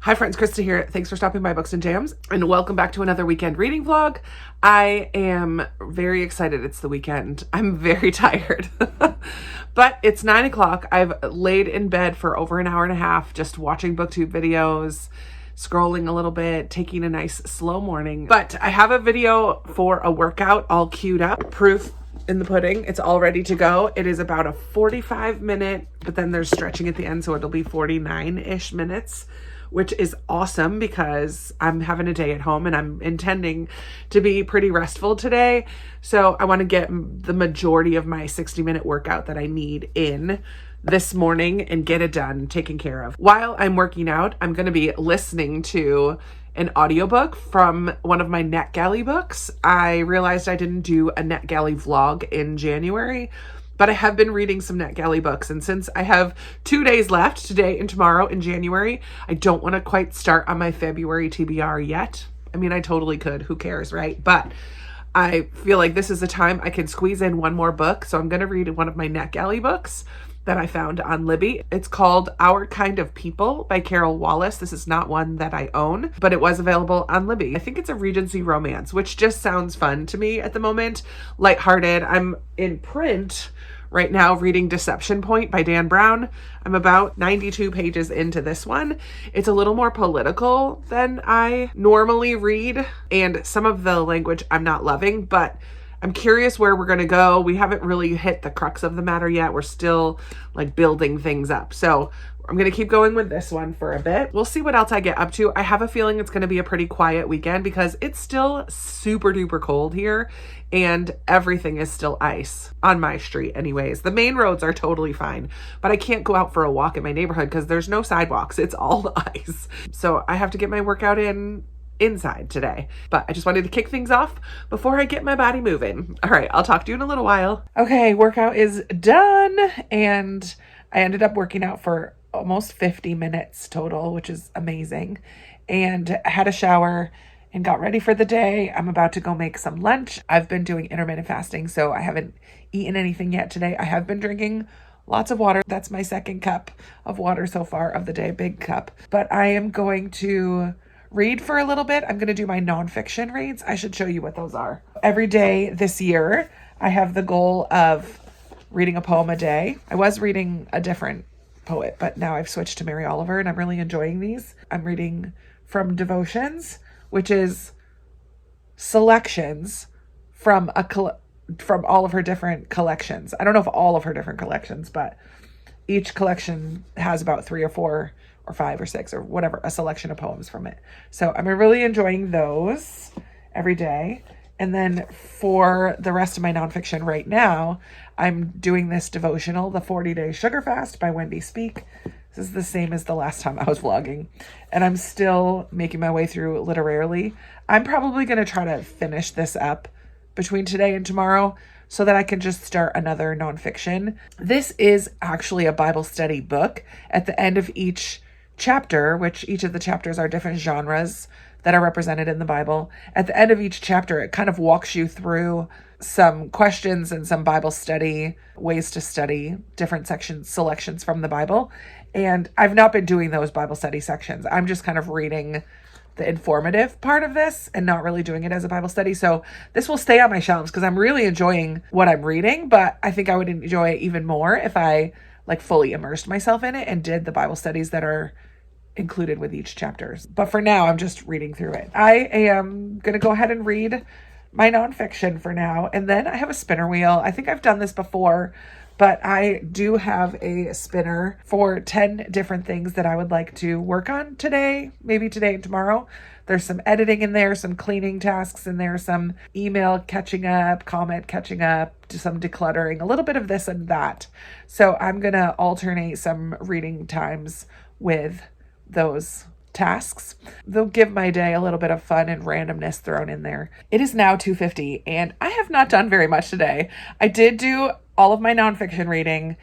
Hi friends, Krista here. Thanks for stopping by Books and Jams and welcome back to another weekend reading vlog. I am very excited it's the weekend. I'm very tired, but it's 9 o'clock. I've laid in bed for over an hour and a half just watching booktube videos, scrolling a little bit, taking a nice slow morning. But I have a video for a workout all queued up. Proof in the pudding. It's all ready to go. It is about a 45-minute, but then there's stretching at the end, so it'll be 49-ish minutes, which is awesome because I'm having a day at home and I'm intending to be pretty restful today. So I want to get the majority of my 60-minute workout that I need in this morning and get it done, taken care of. While I'm working out, I'm going to be listening to an audiobook from one of my Netgalley books. I realized I didn't do a Netgalley vlog in January, but I have been reading some Netgalley books. And since I have 2 days left, today and tomorrow in January, I don't want to quite start on my February TBR yet. I mean, I totally could. Who cares, right? But I feel like this is a time I can squeeze in one more book. So I'm going to read one of my Netgalley books that I found on Libby. It's called Our Kind of People by Carol Wallace. This is not one that I own, but it was available on Libby. I think it's a Regency romance, which just sounds fun to me at the moment. Lighthearted. I'm in print right now reading Deception Point by Dan Brown. I'm about 92 pages into this one. It's a little more political than I normally read, and some of the language I'm not loving, but I'm curious where we're going to go. We haven't really hit the crux of the matter yet. We're still like building things up. So I'm going to keep going with this one for a bit. We'll see what else I get up to. I have a feeling it's going to be a pretty quiet weekend because it's still super duper cold here and everything is still ice on my street anyways. The main roads are totally fine, but I can't go out for a walk in my neighborhood because there's no sidewalks. It's all ice. So I have to get my workout in inside today. But I just wanted to kick things off before I get my body moving. All right, I'll talk to you in a little while. Okay, workout is done and I ended up working out for almost 50 minutes total, which is amazing. And I had a shower and got ready for the day. I'm about to go make some lunch. I've been doing intermittent fasting, so I haven't eaten anything yet today. I have been drinking lots of water. That's my second cup of water so far of the day, big cup. But I am going to read for a little bit. I'm going to do my nonfiction reads. I should show you what those are. Every day this year, I have the goal of reading a poem a day. I was reading a different poet, but now I've switched to Mary Oliver and I'm really enjoying these. I'm reading from Devotions, which is selections from from all of her different collections. I don't know if all of her different collections, but each collection has about 3 or 4 or 5 or 6 or whatever, a selection of poems from it. So I'm really enjoying those every day. And then for the rest of my nonfiction right now, I'm doing this devotional, The 40-Day Sugar Fast by Wendy Speak. This is the same as the last time I was vlogging. And I'm still making my way through literarily. I'm probably going to try to finish this up between today and tomorrow so that I can just start another nonfiction. This is actually a Bible study book. At the end of each chapter, which each of the chapters are different genres that are represented in the Bible. At the end of each chapter, it kind of walks you through some questions and some Bible study, ways to study different selections from the Bible. And I've not been doing those Bible study sections. I'm just kind of reading the informative part of this and not really doing it as a Bible study. So this will stay on my shelves because I'm really enjoying what I'm reading, but I think I would enjoy it even more if I like fully immersed myself in it and did the Bible studies that are included with each chapters. But for now, I'm just reading through it. I am going to go ahead and read my nonfiction for now. And then I have a spinner wheel. I think I've done this before, but I do have a spinner for 10 different things that I would like to work on today, maybe today and tomorrow. There's some editing in there, some cleaning tasks in there, some email catching up, comment catching up, some decluttering, a little bit of this and that. So I'm going to alternate some reading times with those tasks. They'll give my day a little bit of fun and randomness thrown in there. It is now 2:50 and I have not done very much today. I did do all of my nonfiction reading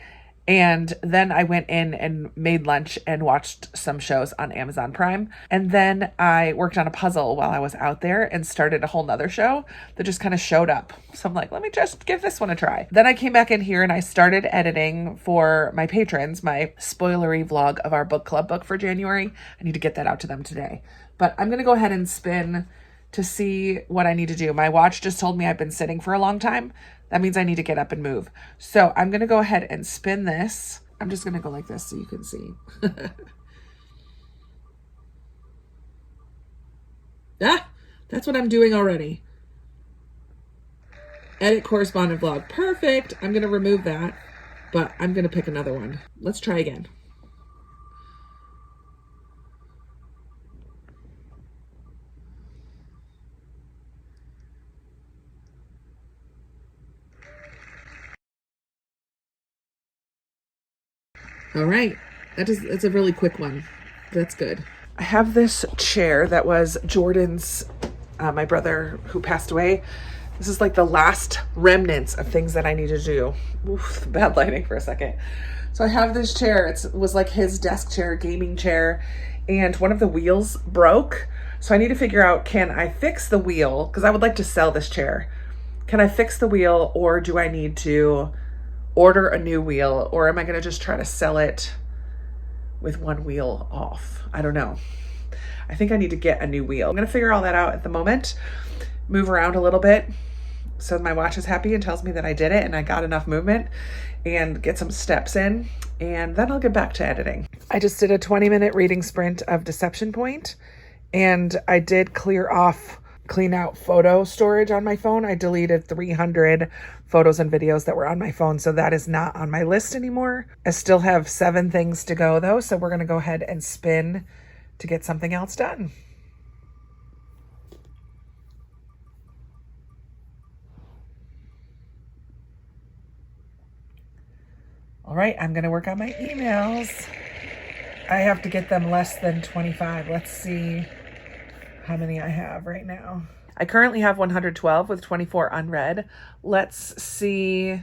And then I went in and made lunch and watched some shows on Amazon Prime. And then I worked on a puzzle while I was out there and started a whole nother show that just kind of showed up. So I'm like, let me just give this one a try. Then I came back in here and I started editing for my patrons, my spoilery vlog of our book club book for January. I need to get that out to them today. But I'm going to go ahead and spin to see what I need to do. My watch just told me I've been sitting for a long time. That means I need to get up and move. So I'm going to go ahead and spin this. I'm just going to go like this so you can see. That's what I'm doing already. Edit correspondent vlog. Perfect. I'm going to remove that, but I'm going to pick another one. Let's try again. All right. That's a really quick one. That's good. I have this chair that was Jordan's, my brother who passed away. This is like the last remnants of things that I need to do. Oof, bad lighting for a second. So I have this chair. It was like his desk chair, gaming chair, and one of the wheels broke. So I need to figure out, can I fix the wheel? Because I would like to sell this chair. Can I fix the wheel, or do I need to order a new wheel, or am I going to just try to sell it with one wheel off? I don't know. I think I need to get a new wheel. I'm going to figure all that out at the moment, move around a little bit so my watch is happy and tells me that I did it and I got enough movement, and get some steps in, and then I'll get back to editing. I just did a 20-minute reading sprint of Deception Point, and I did clean out photo storage on my phone. I deleted 300 photos and videos that were on my phone, so that is not on my list anymore. I still have 7 things to go though, so we're going to go ahead and spin to get something else done. All right, I'm going to work on my emails. I have to get them less than 25. Let's see how many I have right now. I currently have 112 with 24 unread. Let's see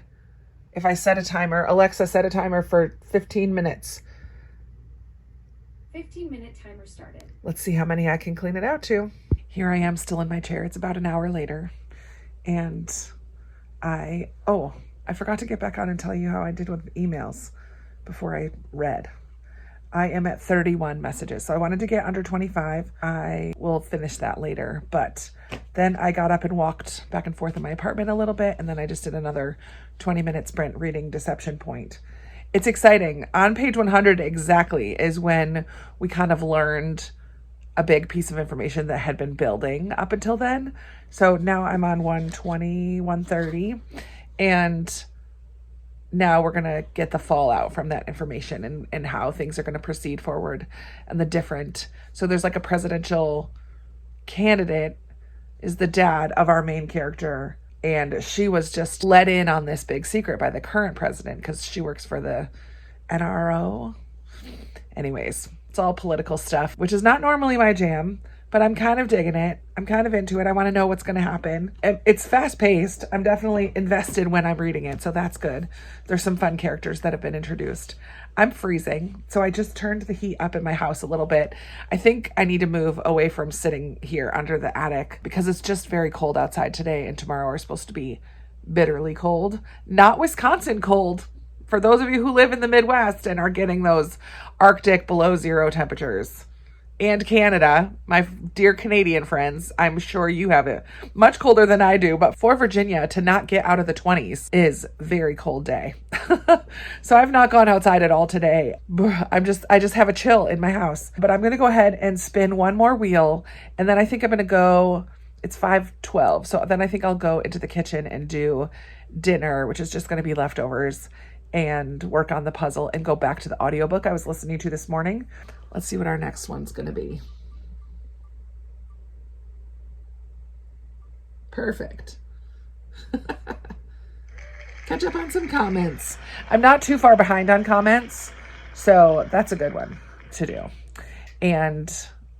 if I set a timer. Alexa, set a timer for 15 minutes. 15-minute timer started. Let's see how many I can clean it out to. Here I am still in my chair. It's about an hour later. And I forgot to get back on and tell you how I did with emails before I read. I am at 31 messages. So I wanted to get under 25. I will finish that later. But then I got up and walked back and forth in my apartment a little bit. And then I just did another 20-minute sprint reading Deception Point. It's exciting. On page 100 exactly is when we kind of learned a big piece of information that had been building up until then. So now I'm on 120, 130. And now we're going to get the fallout from that information and how things are going to proceed forward and the different. So there's like a presidential candidate is the dad of our main character. And she was just let in on this big secret by the current president because she works for the NRO. Anyways, it's all political stuff, which is not normally my jam, but I'm kind of digging it. I'm kind of into it. I want to know what's going to happen. It's fast paced. I'm definitely invested when I'm reading it, so that's good. There's some fun characters that have been introduced. I'm freezing, so I just turned the heat up in my house a little bit. I think I need to move away from sitting here under the attic because it's just very cold outside today, and tomorrow are supposed to be bitterly cold. Not Wisconsin cold. For those of you who live in the Midwest and are getting those Arctic below zero temperatures. And Canada, my dear Canadian friends, I'm sure you have it much colder than I do, but for Virginia to not get out of the 20s is very cold day. So I've not gone outside at all today. I just have a chill in my house, but I'm going to go ahead and spin one more wheel. And then I think I'm going to go, it's 5:12. So then I think I'll go into the kitchen and do dinner, which is just going to be leftovers, and work on the puzzle and go back to the audiobook I was listening to this morning. Let's see what our next one's going to be. Perfect. Catch up on some comments. I'm not too far behind on comments, so that's a good one to do. And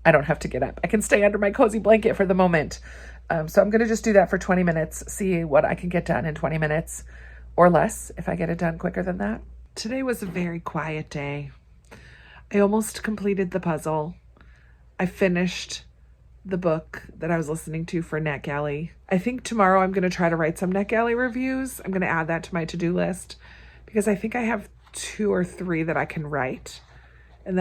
I don't have to get up. I can stay under my cozy blanket for the moment. So I'm going to just do that for 20 minutes, see what I can get done in 20 minutes or less if I get it done quicker than that. Today was a very quiet day. I almost completed the puzzle. I finished the book that I was listening to for Netgalley. I think tomorrow I'm going to try to write some Netgalley reviews. I'm going to add that to my to-do list because I think I have 2 or 3 that I can write, and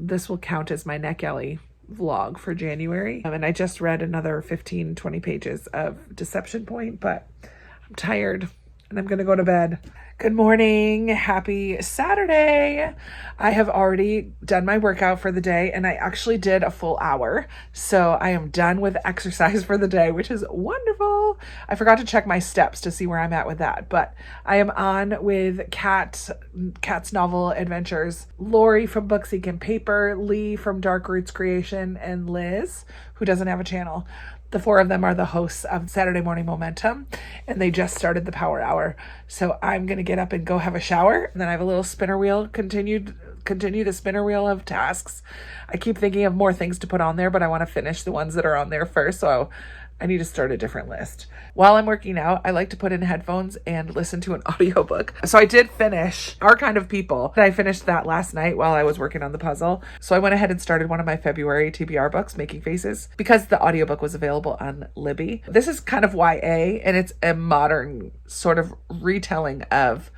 this will count as my Netgalley vlog for January. And I just read another 15-20 pages of Deception Point, but I'm tired and I'm going to go to bed. Good morning. Happy Saturday. I have already done my workout for the day, and I actually did a full hour. So I am done with exercise for the day, which is wonderful. I forgot to check my steps to see where I'm at with that, but I am on with Kat's novel adventures, Lori from Books, Ink and Paper, Lee from Dark Roots Creation, and Liz, who doesn't have a channel. The 4 of them are the hosts of Saturday Morning Momentum, and they just started the Power Hour. So I'm going to get up and go have a shower, and then I have a little spinner wheel, continue the spinner wheel of tasks. I keep thinking of more things to put on there, but I want to finish the ones that are on there first, so I need to start a different list. While I'm working out, I like to put in headphones and listen to an audiobook. So I did finish Our Kind of People. I finished that last night while I was working on the puzzle. So I went ahead and started one of my February TBR books, Making Faces, because the audiobook was available on Libby. This is kind of YA, and it's a modern sort of retelling of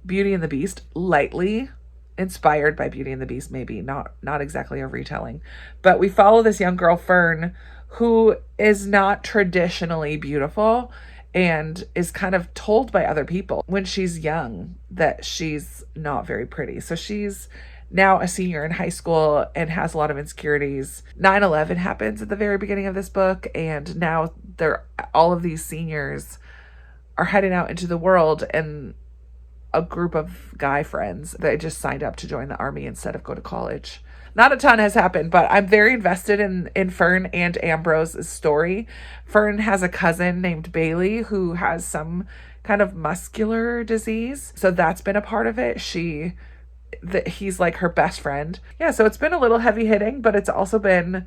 Beauty and the Beast, lightly inspired by Beauty and the Beast, maybe not exactly a retelling. But we follow this young girl, Fern, who is not traditionally beautiful and is kind of told by other people when she's young that she's not very pretty. So she's now a senior in high school and has a lot of insecurities. 9/11 happens at the very beginning of this book, and now all of these seniors are heading out into the world, and a group of guy friends that just signed up to join the army instead of go to college. Not a ton has happened, but I'm very invested in Fern and Ambrose's story. Fern has a cousin named Bailey who has some kind of muscular disease, so that's been a part of it. He's like her best friend. Yeah, so it's been a little heavy hitting, but it's also been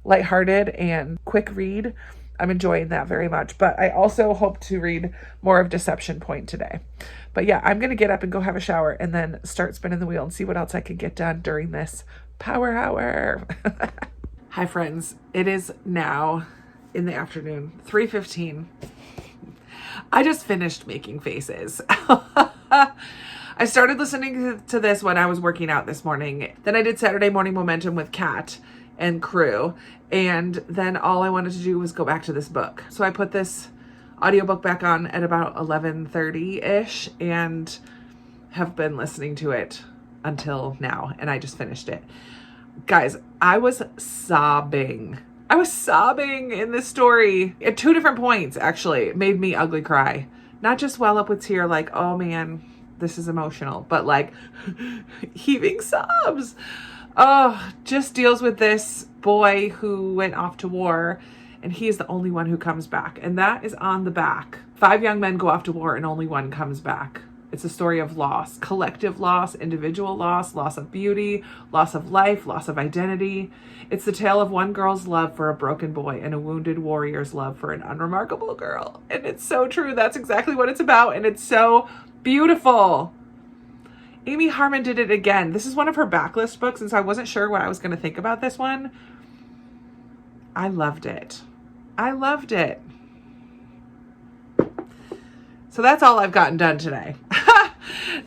lighthearted and quick read. I'm enjoying that very much, but I also hope to read more of Deception Point today. But yeah, I'm going to get up and go have a shower and then start spinning the wheel and see what else I can get done during this Power Hour. Hi friends, it is now in the afternoon, 3:15. I just finished Making Faces. I started listening to this when I was working out this morning. Then I did Saturday Morning Momentum with Kat and crew, and then all I wanted to do was go back to this book. So I put this audiobook back on at about 11:30-ish and have been listening to it until now, and I just finished it. Guys, I was sobbing in this story at 2 different points. Actually, it made me ugly cry. Not just well up with tear like, oh man, this is emotional, but like heaving sobs. Oh, just deals with this boy who went off to war, and he is the only one who comes back, and that is on the back. 5 young men go off to war and only one comes back. It's a story of loss, collective loss, individual loss, loss of beauty, loss of life, loss of identity. It's the tale of one girl's love for a broken boy and a wounded warrior's love for an unremarkable girl. And it's so true. That's exactly what it's about. And it's so beautiful. Amy Harmon did it again. This is one of her backlist books, and so I wasn't sure what I was going to think about this one. I loved it. So that's all I've gotten done today.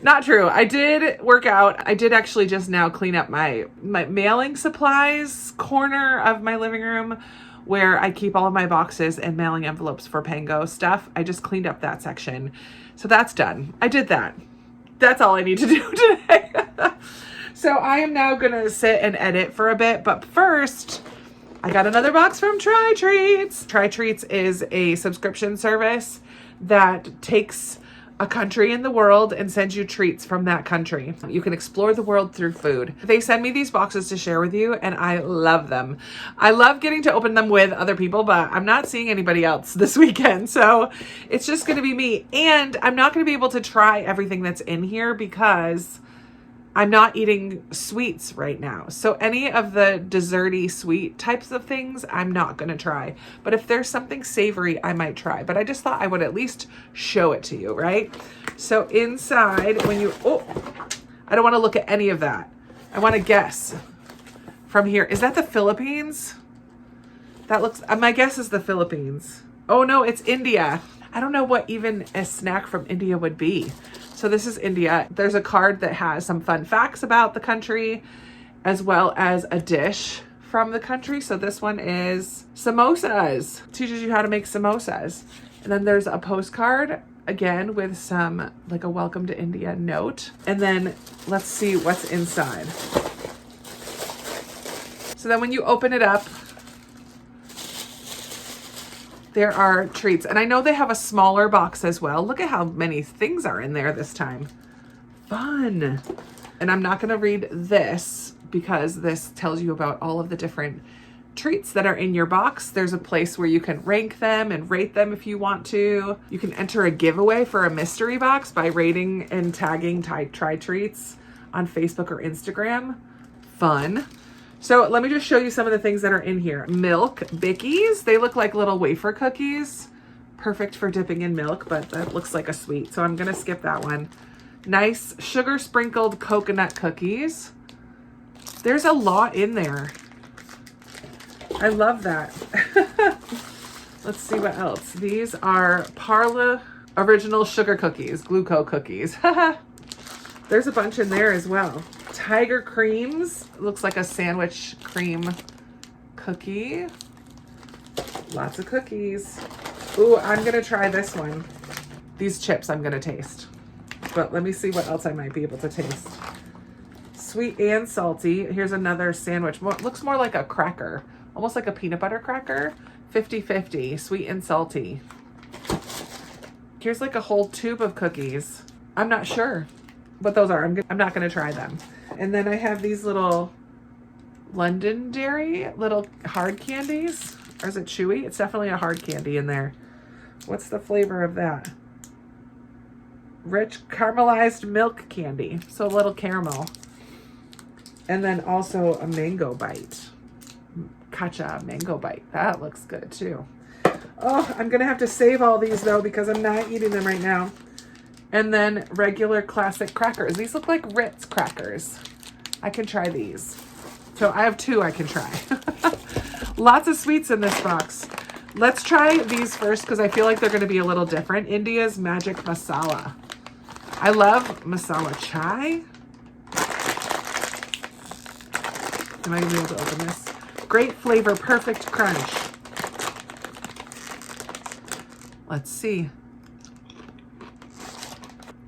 Not true. I did work out. I did actually just now clean up my mailing supplies corner of my living room where I keep all of my boxes and mailing envelopes for Pango stuff. I just cleaned up that section. So that's done. I did that. That's all I need to do today. So I am now going to sit and edit for a bit. But first, I got another box from TryTreats. TryTreats is a subscription service that takes a country in the world and sends you treats from that country. You can explore the world through food. They send me these boxes to share with you, and I love them. I love getting to open them with other people, but I'm not seeing anybody else this weekend, so it's just going to be me. And I'm not going to be able to try everything that's in here because I'm not eating sweets right now. So any of the desserty sweet types of things, I'm not going to try. But if there's something savory, I might try. But I just thought I would at least show it to you, right? So inside, when you, oh, I don't want to look at any of that. I want to guess from here. Is that the Philippines? That looks, my guess is the Philippines. Oh no, it's India. I don't know what even a snack from India would be. So this is India. There's a card that has some fun facts about the country, as well as a dish from the country. So this one is samosas. Teaches you how to make samosas. And then there's a postcard, again, with some, like a welcome to India note. And then let's see what's inside. So then when you open it up, there are treats. And I know they have a smaller box as well. Look at how many things are in there this time. Fun. And I'm not going to read this because this tells you about all of the different treats that are in your box. There's a place where you can rank them and rate them if you want to. You can enter a giveaway for a mystery box by rating and tagging TryTreats on Facebook or Instagram. Fun. So let me just show you some of the things that are in here. Milk Bickies. They look like little wafer cookies. Perfect for dipping in milk, but that looks like a sweet. So I'm going to skip that one. Nice sugar sprinkled coconut cookies. There's a lot in there. I love that. Let's see what else. These are Parla original sugar cookies, gluco cookies. There's a bunch in there as well. Tiger creams. Looks like a sandwich cream cookie. Lots of cookies. Ooh, I'm going to try this one. These chips I'm going to taste. But let me see what else I might be able to taste. Sweet and salty. Here's another sandwich. Looks more like a cracker. Almost like a peanut butter cracker. 50-50. Sweet and salty. Here's like a whole tube of cookies. I'm not sure what those are. I'm not going to try them. And then I have these little Londonderry little hard candies. Or is it chewy? It's definitely a hard candy in there. What's the flavor of that? Rich caramelized milk candy. So a little caramel. And then also a mango bite. Kacha mango bite. That looks good too. Oh, I'm going to have to save all these though because I'm not eating them right now. And then regular classic crackers. These look like Ritz crackers. I can try these. So I have two I can try. Lots of sweets in this box. Let's try these first because I feel like they're going to be a little different. India's Magic Masala. I love masala chai. Am I going to be able to open this? Great flavor, perfect crunch. Let's see.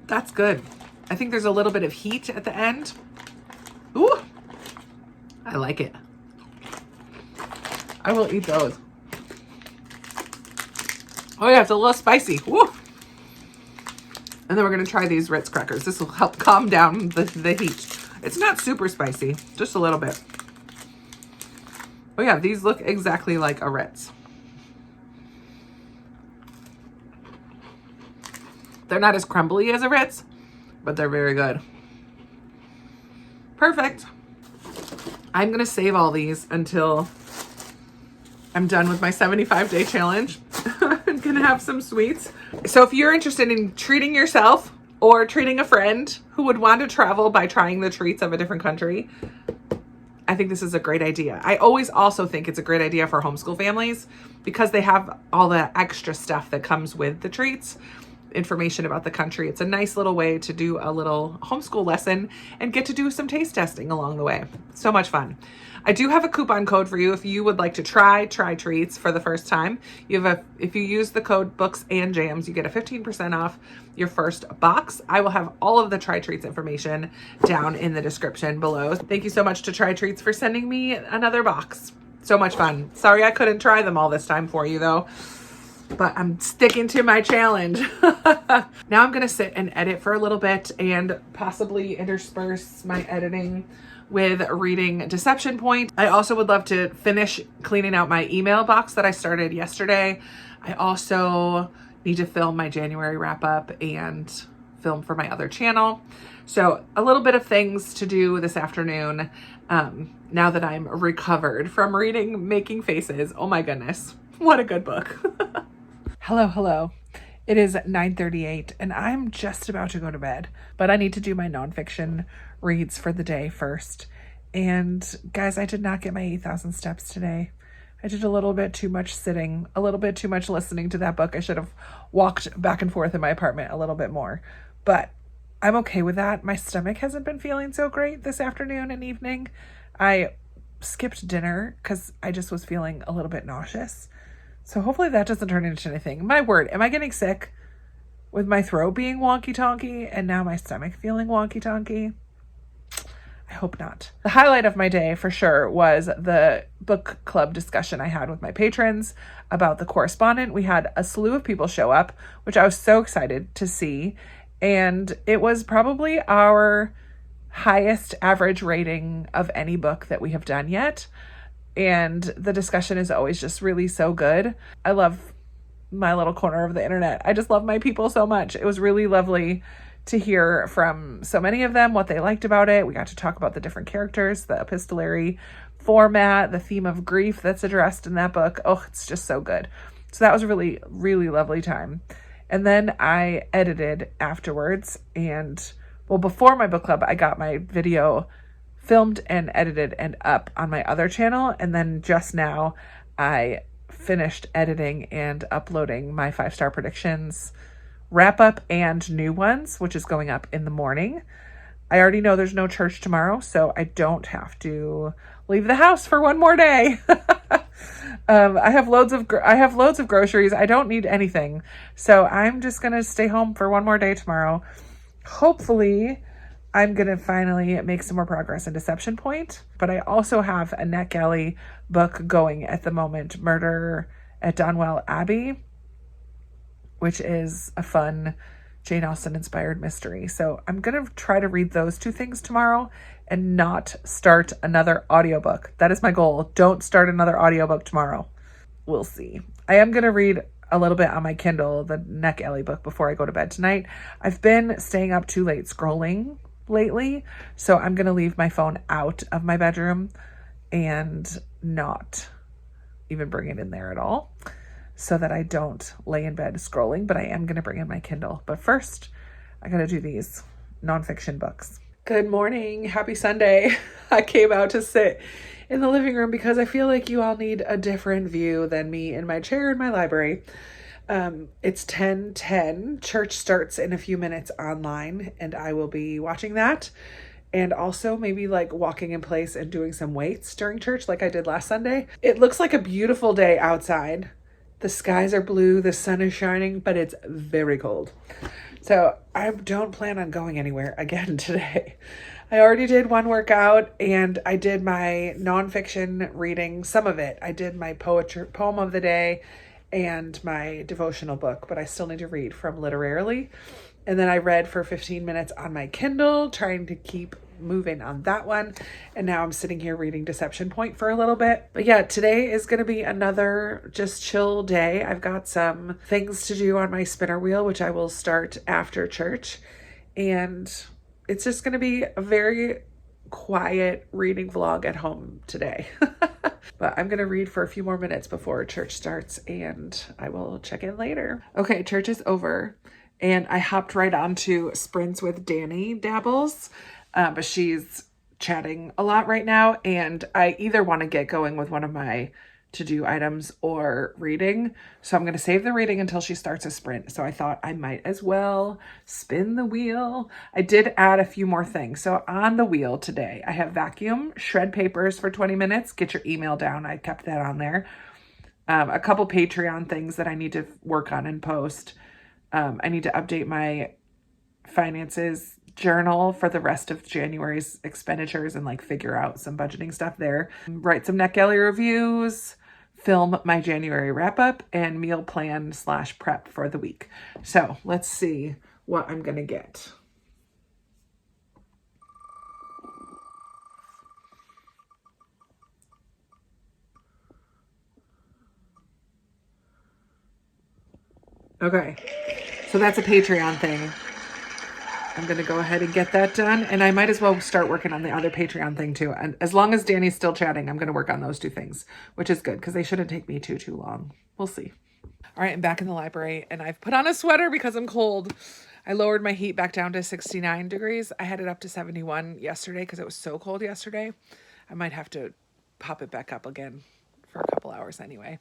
That's good. I think there's a little bit of heat at the end. Ooh, I like it. I will eat those. Oh yeah, it's a little spicy. Woo. And then we're gonna try these Ritz crackers. This will help calm down the heat. It's not super spicy, just a little bit. Oh yeah, these look exactly like a Ritz. They're not as crumbly as a Ritz, but they're very good. Perfect. I'm going to save all these until I'm done with my 75-day challenge. I'm going to have some sweets. So if you're interested in treating yourself or treating a friend who would want to travel by trying the treats of a different country, I think this is a great idea. I always also think it's a great idea for homeschool families because they have all the extra stuff that comes with the treats. Information about the country. It's a nice little way to do a little homeschool lesson and get to do some taste testing along the way. So much fun. I do have a coupon code for you if you would like to try TryTreats for the first time. If you use the code Books and Jams, you get a 15% off your first box. I will have all of the TryTreats information down in the description below. Thank you so much to TryTreats for sending me another box. So much fun. Sorry I couldn't try them all this time for you though. But I'm sticking to my challenge. Now I'm going to sit and edit for a little bit and possibly intersperse my editing with reading Deception Point. I also would love to finish cleaning out my email box that I started yesterday. I also need to film my January wrap up and film for my other channel. So a little bit of things to do this afternoon. Now that I'm recovered from reading Making Faces. Oh my goodness. What a good book. Hello. It is 9:38 and I'm just about to go to bed, but I need to do my nonfiction reads for the day first. And guys, I did not get my 8,000 steps today. I did a little bit too much sitting, a little bit too much listening to that book. I should have walked back and forth in my apartment a little bit more, but I'm okay with that. My stomach hasn't been feeling so great this afternoon and evening. I skipped dinner because I just was feeling a little bit nauseous. So hopefully that doesn't turn into anything. My word, am I getting sick with my throat being wonky-tonky and now my stomach feeling wonky-tonky? I hope not. The highlight of my day for sure was the book club discussion I had with my patrons about The Correspondent. We had a slew of people show up, which I was so excited to see. And it was probably our highest average rating of any book that we have done yet. And the discussion is always just really so good. I love my little corner of the internet. I just love my people so much. It was really lovely to hear from so many of them what they liked about it. We got to talk about the different characters, the epistolary format, the theme of grief that's addressed in that book. Oh, it's just so good. So that was a really, really lovely time. And then I edited afterwards. And well, before my book club, I got my video filmed and edited and up on my other channel. And then just now I finished editing and uploading my 5-star predictions wrap up and new ones, which is going up in the morning. I already know there's no church tomorrow, so I don't have to leave the house for one more day. I have loads of groceries. I don't need anything. So I'm just going to stay home for one more day tomorrow. Hopefully I'm going to finally make some more progress in Deception Point, but I also have a Netgalley book going at the moment, Murder at Donwell Abbey, which is a fun Jane Austen inspired mystery. So I'm going to try to read those two things tomorrow and not start another audiobook. That is my goal. Don't start another audiobook tomorrow. We'll see. I am going to read a little bit on my Kindle, the Netgalley book, before I go to bed tonight. I've been staying up too late scrolling lately, so I'm going to leave my phone out of my bedroom and not even bring it in there at all, so that I don't lay in bed scrolling, but I am going to bring in my Kindle. But first, I got to do these nonfiction books. Good morning. Happy Sunday. I came out to sit in the living room because I feel like you all need a different view than me in my chair in my library. It's 10:10. Church starts in a few minutes online, and I will be watching that. And also maybe like walking in place and doing some weights during church like I did last Sunday. It looks like a beautiful day outside. The skies are blue, the sun is shining, but it's very cold. So I don't plan on going anywhere again today. I already did one workout and I did my nonfiction reading, some of it. I did my poem of the day and my devotional book, but I still need to read from Literarily. And then I read for 15 minutes on my Kindle, trying to keep moving on that one. And now I'm sitting here reading Deception Point for a little bit. But yeah, today is going to be another just chill day. I've got some things to do on my spinner wheel, which I will start after church. And it's just going to be a very quiet reading vlog at home today. But I'm going to read for a few more minutes before church starts and I will check in later. Okay, church is over. And I hopped right onto Sprints with Danny Dabbles, but she's chatting a lot right now. And I either want to get going with one of my to-do items or reading. So I'm going to save the reading until she starts a sprint. So I thought I might as well spin the wheel. I did add a few more things. So on the wheel today, I have vacuum, shred papers for 20 minutes, get your email down. I kept that on there. A couple Patreon things that I need to work on and post. I need to update my finances journal for the rest of January's expenditures and like figure out some budgeting stuff there. Write some Netgalley reviews, film my January wrap up, and meal plan / prep for the week. So let's see what I'm going to get. Okay, so that's a Patreon thing. I'm going to go ahead and get that done. And I might as well start working on the other Patreon thing too. And as long as Danny's still chatting, I'm going to work on those two things, which is good because they shouldn't take me too long. We'll see. All right, I'm back in the library and I've put on a sweater because I'm cold. I lowered my heat back down to 69 degrees. I had it up to 71 yesterday because it was so cold yesterday. I might have to pop it back up again for a couple hours anyway.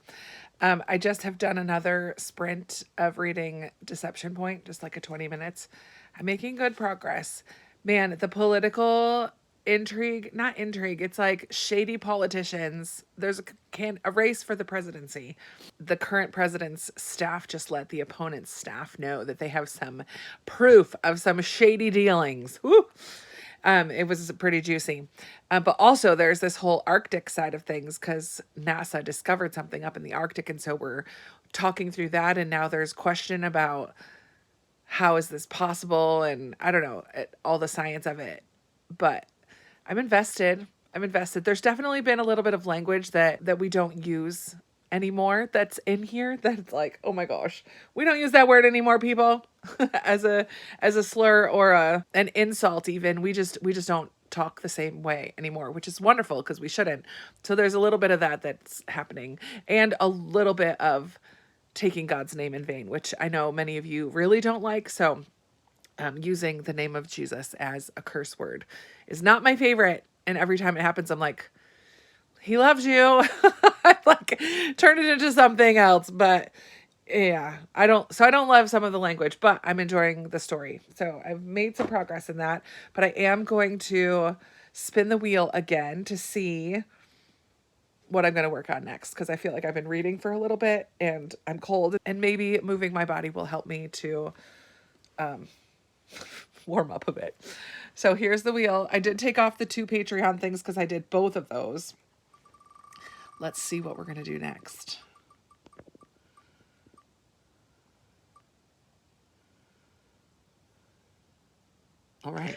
I just have done another sprint of reading Deception Point, just like a 20 minutes. I'm making good progress. Man, the political not intrigue, it's like shady politicians. There's a race for the presidency. The current president's staff just let the opponent's staff know that they have some proof of some shady dealings. Woo! It was pretty juicy. But also there's this whole Arctic side of things because NASA discovered something up in the Arctic. And so we're talking through that. And now there's question about how is this possible? And I don't know, all the science of it. But I'm invested. There's definitely been a little bit of language that we don't use anymore that's in here that's like, oh my gosh, we don't use that word anymore, people. as a slur or an insult even. We just don't talk the same way anymore, which is wonderful because we shouldn't. So there's a little bit of that's happening and a little bit of taking God's name in vain, which I know many of you really don't like. So using the name of Jesus as a curse word is not my favorite. And every time it happens, I'm like, he loves you. I like turn it into something else. But yeah, I don't love some of the language, but I'm enjoying the story. So I've made some progress in that, but I am going to spin the wheel again to see what I'm going to work on next. Cause I feel like I've been reading for a little bit and I'm cold and maybe moving my body will help me to, warm up a bit. So here's the wheel. I did take off the 2 Patreon things because I did both of those. Let's see what we're going to do next. All right.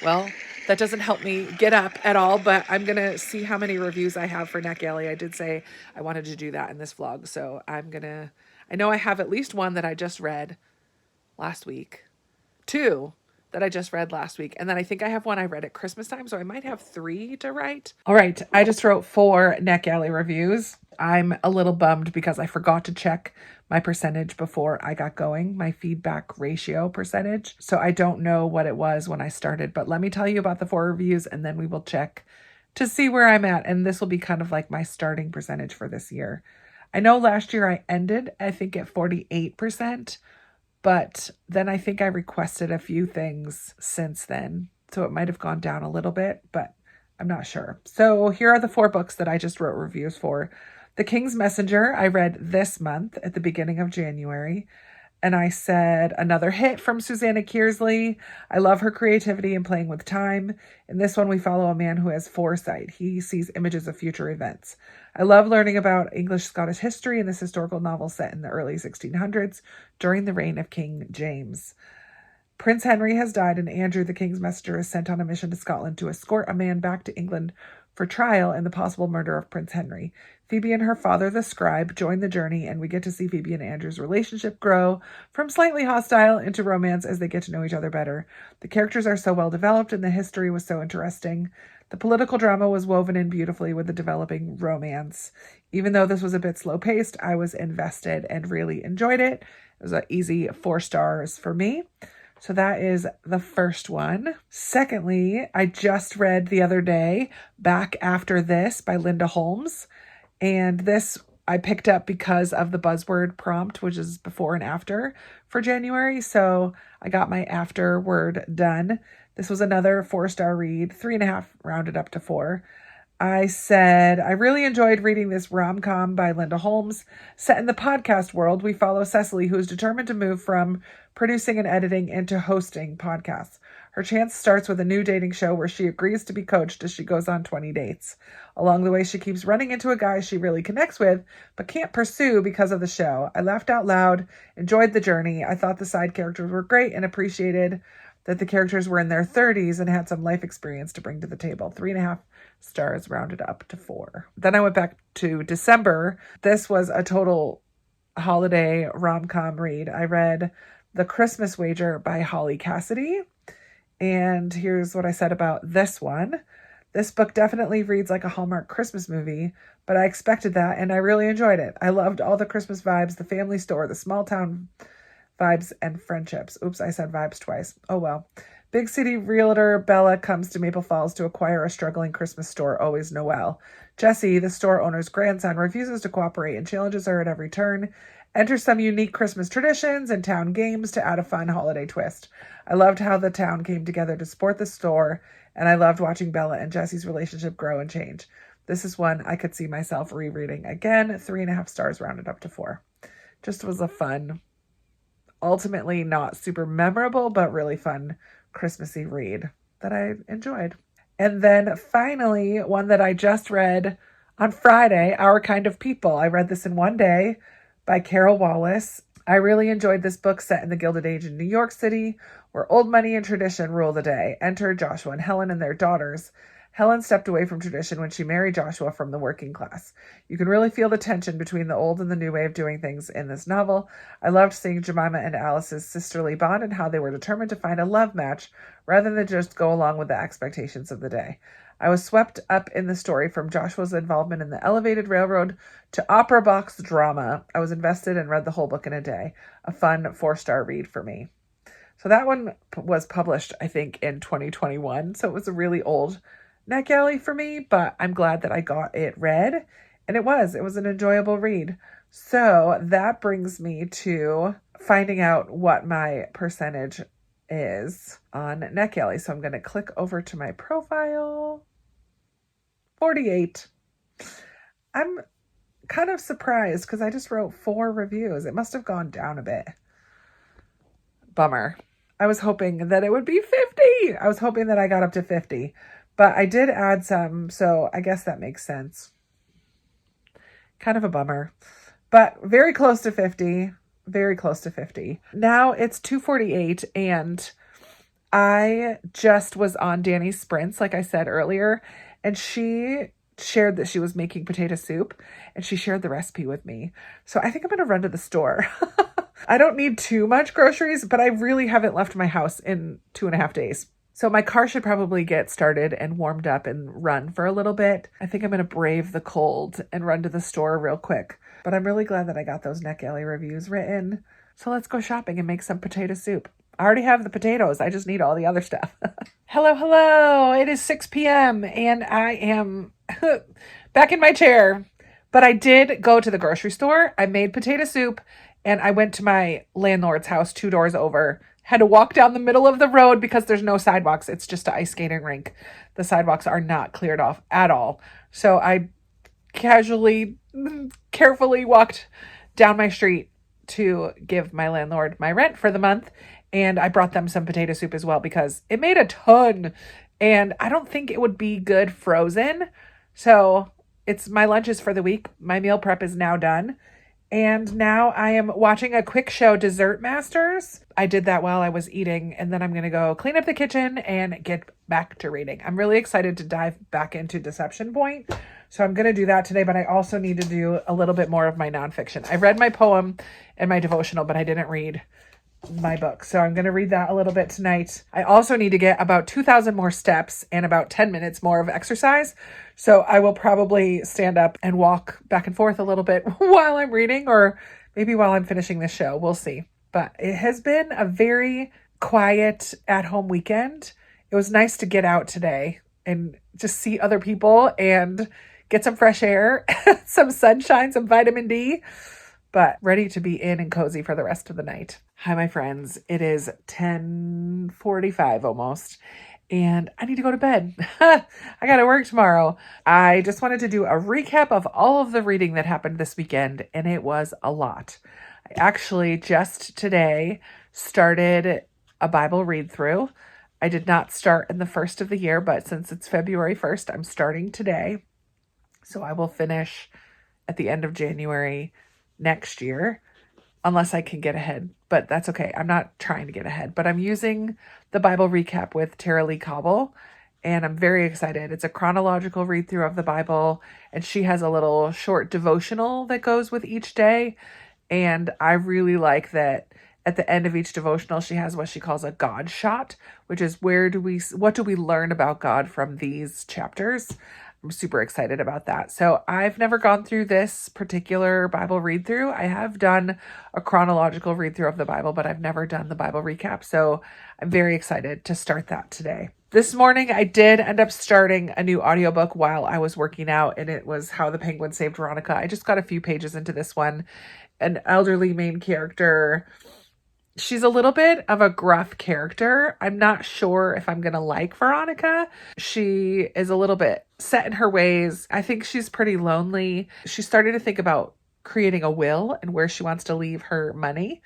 Well, that doesn't help me get up at all, but I'm going to see how many reviews I have for Netgalley. I did say I wanted to do that in this vlog. So I know I have at least 1 that I just read last week, 2 that I just read last week. And then I think I have 1 I read at Christmas time. So I might have 3 to write. All right. I just wrote 4 Netgalley reviews. I'm a little bummed because I forgot to check my percentage before I got going, my feedback ratio percentage. So I don't know what it was when I started, but let me tell you about the 4 reviews and then we will check to see where I'm at. And this will be kind of like my starting percentage for this year. I know last year I ended, I think at 48%. But then I think I requested a few things since then. So it might have gone down a little bit, but I'm not sure. So here are the 4 books that I just wrote reviews for. The King's Messenger, I read this month at the beginning of January. And I said, another hit from Susanna Kearsley. I love her creativity and playing with time. In this one, we follow a man who has foresight. He sees images of future events. I love learning about English-Scottish history in this historical novel set in the early 1600s during the reign of King James. Prince Henry has died and Andrew, the King's Messenger, is sent on a mission to Scotland to escort a man back to England for trial in the possible murder of Prince Henry. Phoebe and her father, the scribe, join the journey, and we get to see Phoebe and Andrew's relationship grow from slightly hostile into romance as they get to know each other better. The characters are so well developed, and the history was so interesting. The political drama was woven in beautifully with the developing romance. Even though this was a bit slow-paced, I was invested and really enjoyed it. It was an easy 4 stars for me. So that is the first one. Secondly, I just read the other day, Back After This by Linda Holmes. And this I picked up because of the buzzword prompt, which is before and after for January. So I got my afterword done. This was another 4-star read, 3.5 rounded up to 4. I said, I really enjoyed reading this rom-com by Linda Holmes. Set in the podcast world, we follow Cecily, who is determined to move from producing and editing into hosting podcasts. Her chance starts with a new dating show where she agrees to be coached as she goes on 20 dates. Along the way, she keeps running into a guy she really connects with, but can't pursue because of the show. I laughed out loud, enjoyed the journey. I thought the side characters were great and appreciated that the characters were in their 30s and had some life experience to bring to the table. 3.5 stars rounded up to 4. Then I went back to December. This was a total holiday rom-com read. I read The Christmas Wager by Holly Cassidy. And here's what I said about this one. This book definitely reads like a Hallmark Christmas movie, but I expected that and I really enjoyed it. I loved all the Christmas vibes, the family store, the small town vibes, and friendships. Oops, I said vibes twice. Oh well. Big city realtor Bella comes to Maple Falls to acquire a struggling Christmas store, always Noel. Jesse, the store owner's grandson, refuses to cooperate and challenges her at every turn. Enter some unique Christmas traditions and town games to add a fun holiday twist. I loved how the town came together to support the store, and I loved watching Bella and Jesse's relationship grow and change. This is one I could see myself rereading again. 3.5 stars rounded up to 4. Just was a fun, ultimately not super memorable, but really fun Christmassy read that I enjoyed. And then finally, one that I just read on Friday, Our Kind of People. I read this in one day by Carol Wallace. I really enjoyed this book set in the Gilded Age in New York City, where old money and tradition rule the day. Enter Joshua and Helen and their daughters. Helen stepped away from tradition when she married Joshua from the working class. You can really feel the tension between the old and the new way of doing things in this novel. I loved seeing Jemima and Alice's sisterly bond and how they were determined to find a love match rather than just go along with the expectations of the day. I was swept up in the story from Joshua's involvement in the elevated railroad to opera box drama. I was invested and read the whole book in a day. A fun 4-star read for me. So that one was published, I think, in 2021. So it was a really old Netgalley for me, but I'm glad that I got it read. And it was an enjoyable read. So that brings me to finding out what my percentage is on Netgalley. So I'm going to click over to my profile. 48. I'm kind of surprised because I just wrote 4 reviews. It must have gone down a bit. Bummer. I was hoping that it would be 50. I was hoping that I got up to 50, but I did add some, so I guess that makes sense. Kind of a bummer, but very close to 50. Very close to 50. Now it's 2:48 and I just was on Danny's Sprints, like I said earlier, and she shared that she was making potato soup and she shared the recipe with me. So I think I'm going to run to the store. I don't need too much groceries, but I really haven't left my house in 2.5 days. So my car should probably get started and warmed up and run for a little bit. I think I'm going to brave the cold and run to the store real quick. But I'm really glad that I got those Netgalley reviews written. So let's go shopping and make some potato soup. I already have the potatoes. I just need all the other stuff. Hello. It is 6 p.m. and I am back in my chair. But I did go to the grocery store. I made potato soup and I went to my landlord's house 2 doors over. Had to walk down the middle of the road because there's no sidewalks. It's just an ice skating rink. The sidewalks are not cleared off at all. So I carefully walked down my street to give my landlord my rent for the month. And I brought them some potato soup as well because it made a ton. And I don't think it would be good frozen. So it's my lunches for the week. My meal prep is now done. And now I am watching a quick show, Dessert Masters. I did that while I was eating, and then I'm going to go clean up the kitchen and get back to reading. I'm really excited to dive back into Deception Point. So I'm going to do that today, but I also need to do a little bit more of my nonfiction. I read my poem and my devotional, but I didn't read my book. So I'm going to read that a little bit tonight. I also need to get about 2,000 more steps and about 10 minutes more of exercise. So I will probably stand up and walk back and forth a little bit while I'm reading, or maybe while I'm finishing this show. We'll see. But it has been a very quiet at-home weekend. It was nice to get out today and just see other people and get some fresh air, some sunshine, some vitamin D, but ready to be in and cozy for the rest of the night. Hi, my friends. It is 10:45 almost, and I need to go to bed. I got to work tomorrow. I just wanted to do a recap of all of the reading that happened this weekend, and it was a lot. I actually just today started a Bible read through. I did not start in the first of the year, but since it's February 1st, I'm starting today. So I will finish at the end of January next year, unless I can get ahead, but that's okay. I'm not trying to get ahead, but I'm using the Bible recap with Tara Lee Cobble, and I'm very excited. It's a chronological read through of the Bible, and she has a little short devotional that goes with each day, And I really like that at the end of each devotional, she has what she calls a God shot, which is what do we learn about God from these chapters? I'm super excited about that. So I've never gone through this particular Bible read through. I have done a chronological read through of the Bible, but I've never done the Bible recap. So I'm very excited to start that today. This morning, I did end up starting a new audiobook while I was working out, and it was How the Penguin Saved Veronica. I just got a few pages into this one. An elderly main character. She's a little bit of a gruff character. I'm not sure if I'm going to like Veronica. She is a little bit set in her ways. I think she's pretty lonely. She's starting to think about creating a will and where she wants to leave her money.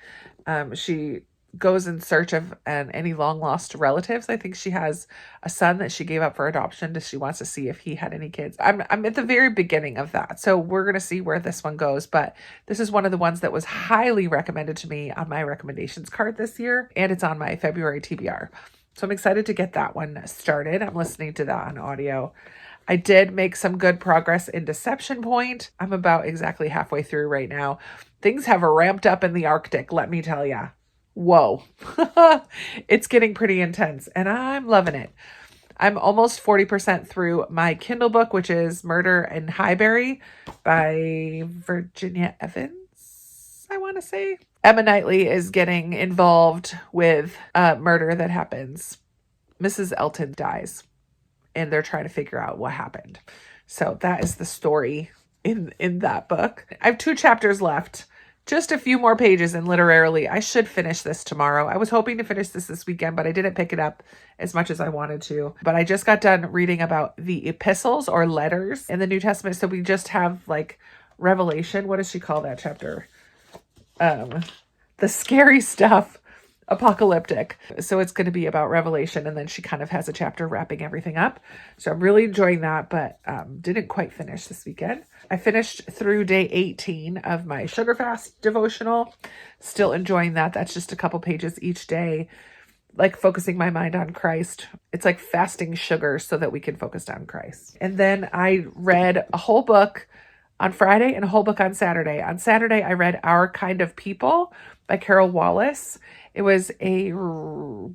She goes in search of any long lost relatives. I think she has a son that she gave up for adoption. She wants to see if he had any kids. I'm at the very beginning of that. So we're going to see where this one goes. But this is one of the ones that was highly recommended to me on my recommendations card this year. And it's on my February TBR. So I'm excited to get that one started. I'm listening to that on audio. I did make some good progress in Deception Point. I'm about exactly halfway through right now. Things have ramped up in the Arctic, let me tell ya. Whoa, it's getting pretty intense and I'm loving it. I'm almost 40% through my Kindle book, which is Murder in Highbury by Virginia Evans, I want to say. Emma Knightley is getting involved with a murder that happens. Mrs. Elton dies and they're trying to figure out what happened. So that is the story in that book. I have 2 chapters left. Just a few more pages, and literally, I should finish this tomorrow. I was hoping to finish this weekend, but I didn't pick it up as much as I wanted to. But I just got done reading about the epistles or letters in the New Testament. So we just have like Revelation. What does she call that chapter? The scary stuff. Apocalyptic. So it's going to be about Revelation, and then she kind of has a chapter wrapping everything up. So I'm really enjoying that, but didn't quite finish this weekend. I finished through day 18 of my sugar fast devotional. Still enjoying that. That's just a couple pages each day, like focusing my mind on Christ. It's like fasting sugar so that we can focus on Christ. And then I read a whole book on Friday and a whole book on Saturday. On Saturday, I read Our Kind of People by Carol Wallace. It was a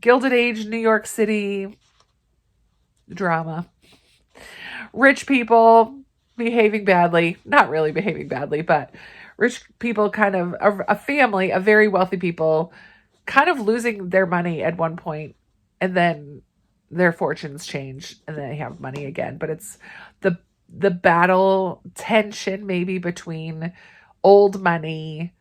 Gilded Age New York City drama. Rich people behaving badly, not really behaving badly, but rich people kind of, a family of very wealthy people kind of losing their money at one point, and then their fortunes change and then they have money again. But it's the battle tension maybe between old money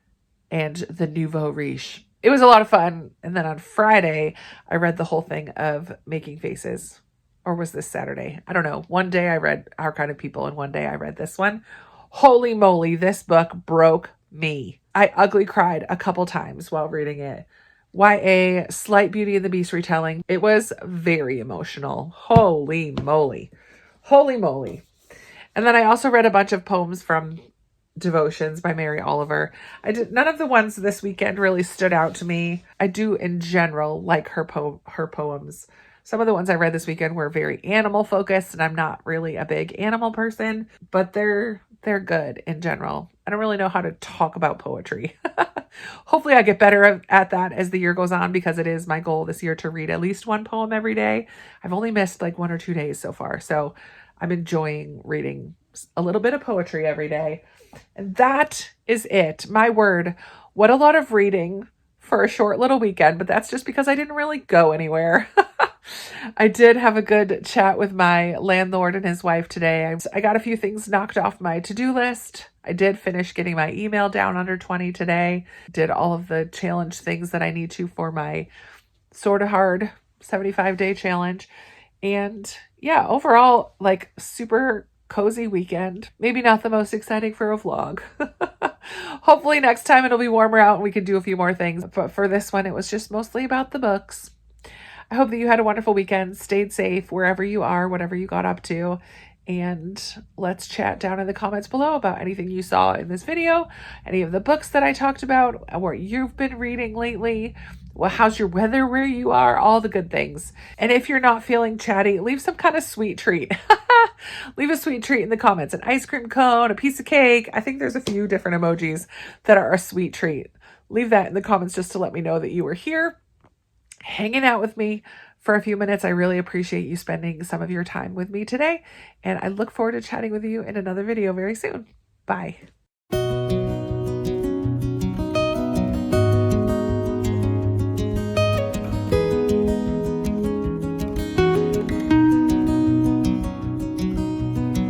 and the nouveau riche. It was a lot of fun. And then on Friday, I read the whole thing of Making Faces. Or was this Saturday? I don't know. One day I read Our Kind of People and one day I read this one. Holy moly, this book broke me. I ugly cried a couple times while reading it. YA, slight Beauty and the Beast retelling. It was very emotional. Holy moly. Holy moly. And then I also read a bunch of poems from Devotions by Mary Oliver. None of the ones this weekend really stood out to me. I do in general like her poems. Some of the ones I read this weekend were very animal focused, and I'm not really a big animal person, but they're good in general. I don't really know how to talk about poetry. Hopefully I get better at that as the year goes on, because it is my goal this year to read at least one poem every day. I've only missed like 1 or 2 days so far, so I'm enjoying reading a little bit of poetry every day. And that is it. My word, what a lot of reading for a short little weekend, but that's just because I didn't really go anywhere. I did have a good chat with my landlord and his wife today. I got a few things knocked off my to-do list. I did finish getting my email down under 20 today. Did all of the challenge things that I need to for my sort of hard 75-day challenge. And yeah, overall, like super cozy weekend. Maybe not the most exciting for a vlog. Hopefully next time it'll be warmer out and we can do a few more things. But for this one, it was just mostly about the books. I hope that you had a wonderful weekend, stayed safe wherever you are, whatever you got up to. And let's chat down in the comments below about anything you saw in this video, any of the books that I talked about, what you've been reading lately. Well, how's your weather where you are? All the good things. And if you're not feeling chatty, leave some kind of sweet treat. Leave a sweet treat in the comments. An ice cream cone, a piece of cake. I think there's a few different emojis that are a sweet treat. Leave that in the comments just to let me know that you were here hanging out with me for a few minutes. I really appreciate you spending some of your time with me today, and I look forward to chatting with you in another video very soon. Bye.